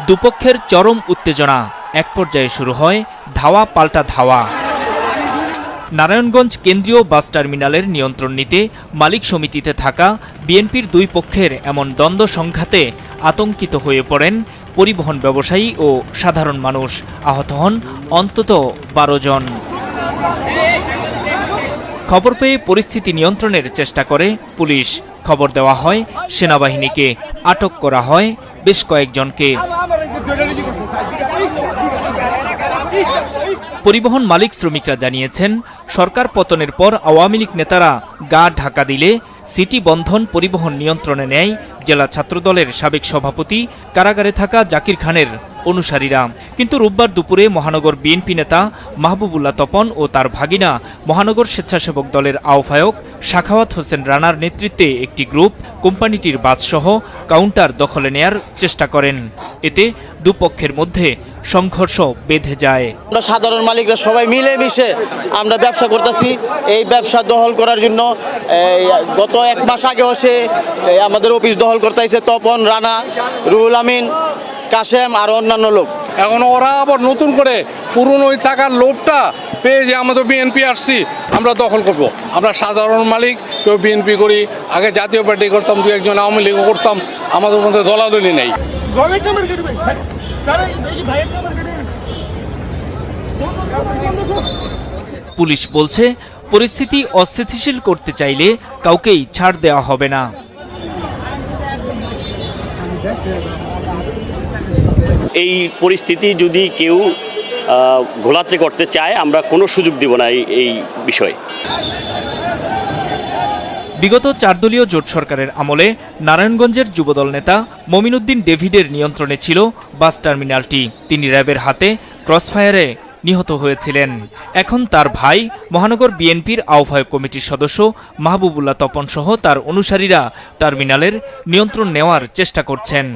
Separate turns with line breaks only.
দুপক্ষের চরম উত্তেজনা, এক পর্যায়ে শুরু হয় ধাওয়া পাল্টা ধাওয়া। নারায়ণগঞ্জ কেন্দ্রীয় বাস টার্মিনালের নিয়ন্ত্রণ নিতে মালিক সমিতিতে থাকা বিএনপির দুই পক্ষের এমন দ্বন্দ্ব সংঘাতে আতঙ্কিত হয়ে পড়েন পরিবহন ব্যবসায়ী ও সাধারণ মানুষ। আহত হন অন্তত 12 জন। খবর পেয়ে পরিস্থিতি নিয়ন্ত্রণের চেষ্টা করে পুলিশ। খবর দেওয়া হয় সেনাবাহিনীকে, আটক করা হয় বেশ কয়েকজনকে। পরিবহন মালিক শ্রমিকরা জানিয়েছেন, সরকার পতনের পর আওয়ামী লীগ নেতারা গা ঢাকা দিলে সিটি বন্ধন পরিবহন নিয়ন্ত্রণে নেয় জেলা ছাত্রদলের সাবেক সভাপতি, কারাগারে থাকা জাকির খানের অনুসারীরা। কিন্তু রোববার দুপুরে মহানগর বিএনপি নেতা মাহবুবুল্লাহ তপন ও তার ভাগিনা মহানগর স্বেচ্ছাসেবক দলের আহ্বায়ক সাখাওয়াত হোসেন রানার নেতৃত্বে একটি গ্রুপ কোম্পানিটির বাসসহ কাউন্টার দখলে নেয়ার চেষ্টা করেন। এতে দুপক্ষের মধ্যে সংঘর্ষ বেঁধে যায়।
আমরা সাধারণ মালিকরা সবাই মিলেমিশে আমরা ব্যবসা করতেছি। এই ব্যবসা দখল করার জন্য গত 1 মাস আগেও সে আমাদের অফিস দখল করতে আইছে তপন, রানা, রুহুল আমিন, কাশেম আর অন্যান্য লোক।
এখন ওরা আবার নতুন করে পুরনো ওই টাকার লোভটা পেয়ে যে আমাদের বিএনপি আসছি আমরা দখল করব। আমরা সাধারণ মালিক, কেউ বিএনপি করি, আগে জাতীয় পার্টি করতাম, 2-1 জন আওয়ামী লীগও করতাম, আমাদের মধ্যে দলাদলি নেই।
পুলিশ বলছে, পরিস্থিতি অস্থিতিশীল করতে চাইলে কাউকেই ছাড় দেওয়া হবে না।
এই পরিস্থিতি যদি কেউ ঘোলাতে করতে চায়, আমরা কোনো সুযোগ দিব না এই বিষয়ে।
বিগত 4 দলীয় জোট সরকারের আমলে নারায়ণগঞ্জের যুবদল নেতা মমিনুদ্দিন ডেভিডের নিয়ন্ত্রণে ছিল বাস টার্মিনালটি। তিনি র্যাবের হাতে ক্রসফায়ারে নিহত হয়েছিলেন। এখন তার ভাই মহানগর বিএনপির আহ্বায়ক কমিটির সদস্য মাহবুবুল্লাহ তপন সহ তার অনুসারীরা টার্মিনালের নিয়ন্ত্রণ নেওয়ার চেষ্টা করছেন।